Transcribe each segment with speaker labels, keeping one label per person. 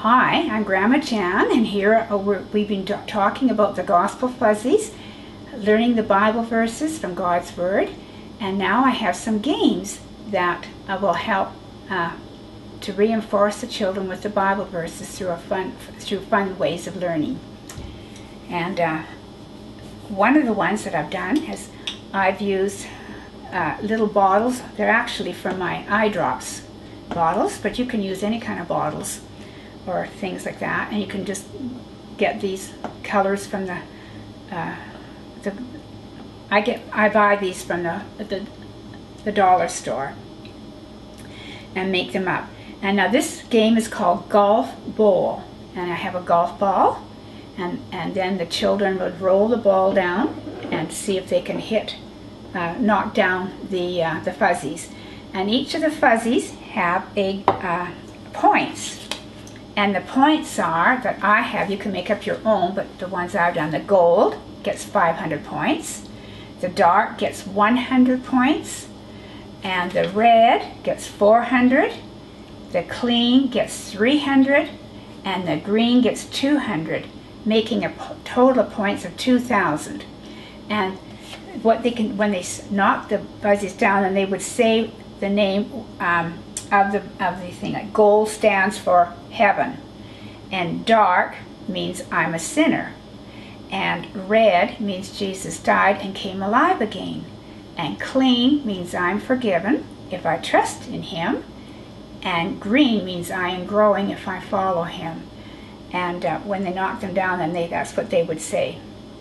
Speaker 1: Hi, I'm Grandma Jan, and here we've been talking about the Gospel Fuzzies, learning the Bible verses from God's Word, and now I have some games that will help to reinforce the children with the Bible verses through fun ways of learning. And one of the ones that I've done is I've used little bottles. They're actually from my eye drops bottles, but you can use any kind of bottles or things like that, and you can just get these colors from I buy these from the dollar store and make them up. And now this game is called Golf Bowl, and I have a golf ball, and then the children would roll the ball down and see if they can knock down the fuzzies. And each of the fuzzies have a points. And the points are that I have, you can make up your own, but the ones I've done, the gold gets 500 points, the dark gets 100 points, and the red gets 400, the clean gets 300, and the green gets 200, making a total of points of 2,000. And what they can, when they knock the fuzzies down, and they would say the name of the thing. Like gold stands for heaven, and dark means I'm a sinner, and red means Jesus died and came alive again, and clean means I'm forgiven if I trust in him, and green means I am growing if I follow him. And when they knock them down, then that's what they would say,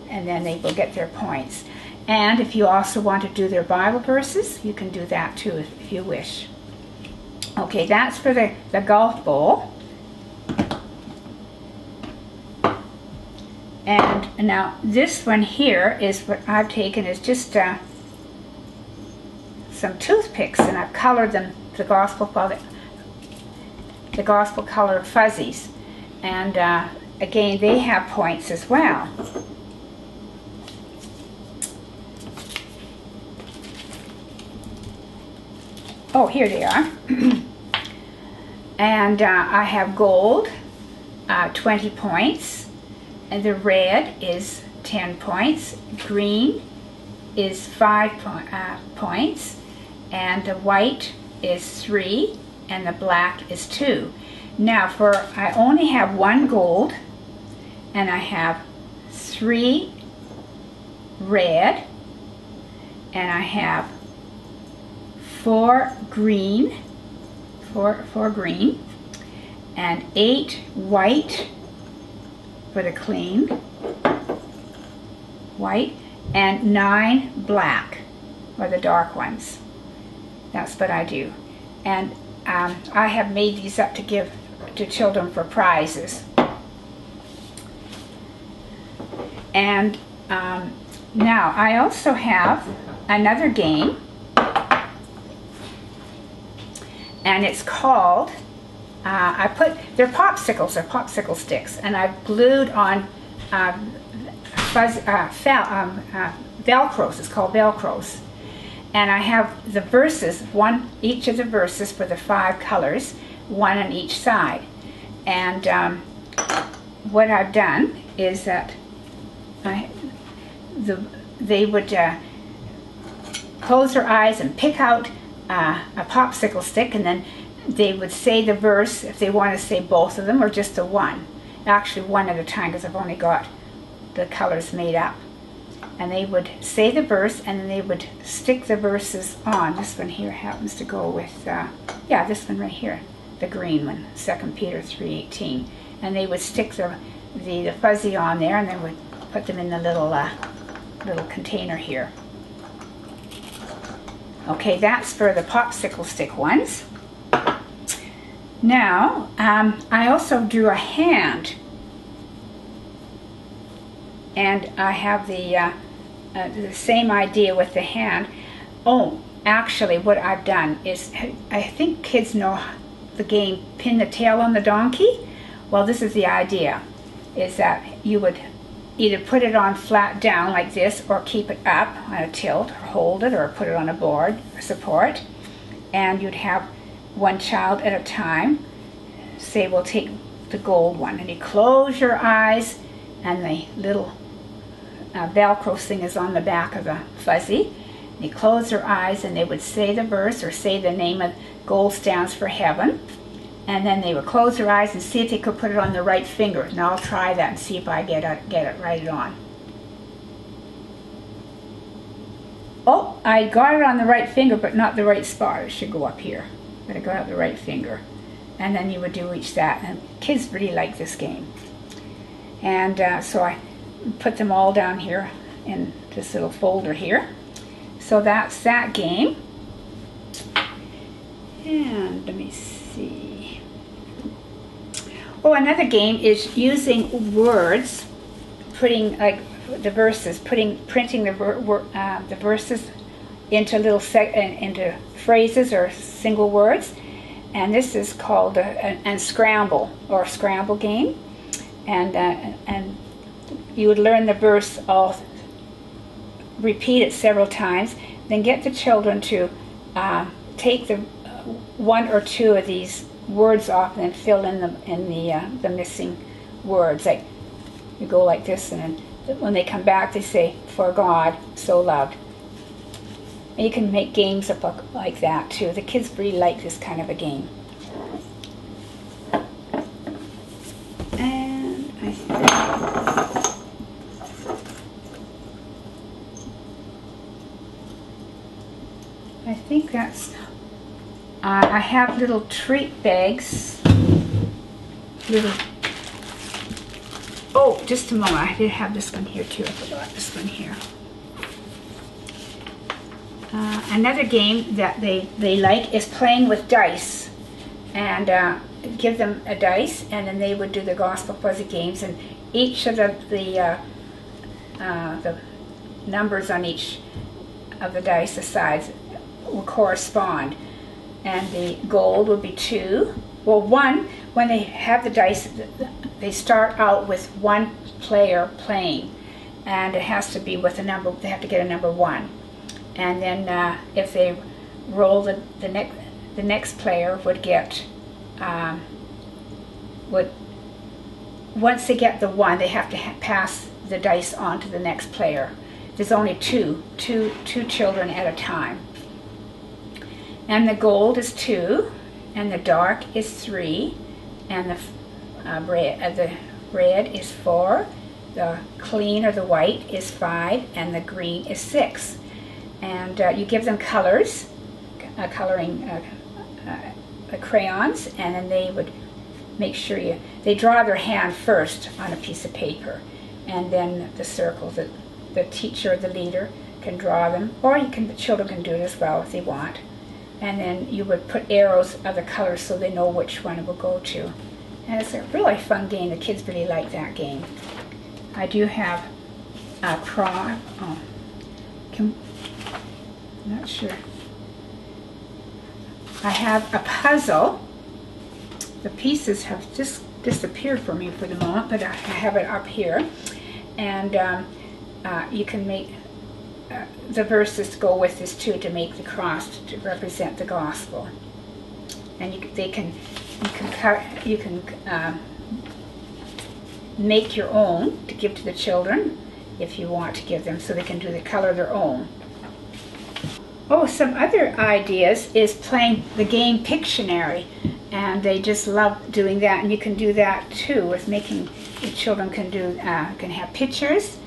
Speaker 1: and then they will get their points. And if you also want to do their Bible verses, you can do that too if you wish. Okay, that's for the golf bowl. And now this one here is what I've taken is just some toothpicks, and I've colored them the gospel color fuzzies. And again, they have points as well. Oh, here they are. And I have gold, 20 points, and the red is 10 points, green is 5 points, and the white is 3, and the black is 2. Now I only have 1 gold, and I have 3 red, and I have 4 green, and 8 white for the clean, white, and 9 black for the dark ones. That's what I do. And I have made these up to give to children for prizes. And now I also have another game, and it's called, they're popsicles, they're popsicle sticks, and I've glued on Velcros, it's called Velcros. And I have the verses, each of the verses for the 5 colors, 1 on each side. And what I've done is that they would close their eyes and pick out a popsicle stick, and then they would say the verse if they want to say both of them or just the one. Actually, one at a time, because I've only got the colors made up. And they would say the verse, and then they would stick the verses on. This one here happens to go with, this one right here, the green one, 2 Peter 3:18. And they would stick the fuzzy on there, and they would put them in the little container here. Okay, that's for the popsicle stick ones. Now, I also drew a hand, and I have the same idea with the hand. Oh, actually, what I've done is, I think kids know the game Pin the Tail on the Donkey. Well, this is the idea, is that you would either put it on flat down like this, or keep it up on a tilt, or hold it, or put it on a board or support, and you'd have one child at a time. Say we'll take the gold one. And you close your eyes, and the little Velcro thing is on the back of the fuzzy. And you close their eyes, and they would say the verse or say the name of gold stands for heaven. And then they would close their eyes and see if they could put it on the right finger. And I'll try that and see if I get it right on. Oh, I got it on the right finger, but not the right spot. It should go up here. But I got out the right finger. And then you would do each that. And kids really like this game. And so I put them all down here in this little folder here. So that's that game. And let me see. Oh, another game is using words, putting like the verses, printing the verses into little into phrases or single words, and this is called a scramble or scramble game, and you would learn the verse all, repeat it several times, then get the children to take the one or two of these words off and then fill in the missing words. Like you go like this, and then when they come back, they say, "For God so loved." And you can make games up like that too. The kids really like this kind of a game. And I think that's. I have little treat bags. Oh, just a moment. I did have this one here too. I forgot this one here. Another game that they like is playing with dice. And give them a dice, and then they would do the Gospel Fuzzy games. And each of the numbers on each of the dice, the sides, will correspond. And the gold would be 2. Well, 1, when they have the dice, they start out with one player playing, and it has to be with a number. They have to get a number 1, and then if they roll the next player would get once they get the 1, they have to pass the dice on to the next player. There's only two children at a time, and the gold is 2, and the dark is 3, and the red is 4, the clean or the white is 5, and the green is 6. And you give them colors, coloring crayons, and then they would make sure they draw their hand first on a piece of paper, and then the circles. The teacher or the leader can draw them, or the children can do it as well if they want. And then you would put arrows of the colors so they know which one it will go to. And it's a really fun game. The kids really like that game. I do have a I'm not sure. I have a puzzle. The pieces have just disappeared for me for the moment, but I have it up here. And you can make the verses go with this too, to make the cross to represent the gospel. And you can make your own to give to the children if you want to give them, so they can do the color their own. Oh, some other ideas is playing the game Pictionary, and they just love doing that. And you can do that too with making. The children can do can have pictures,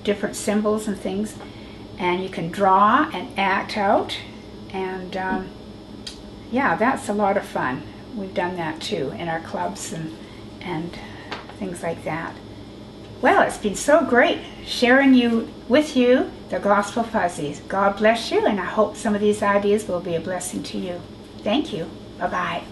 Speaker 1: different symbols and things, and you can draw and act out. And yeah, that's a lot of fun. We've done that too in our clubs and things like that. Well, it's been so great sharing with you the Gospel Fuzzies. God bless you, and I hope some of these ideas will be a blessing to you. Thank you. Bye-bye.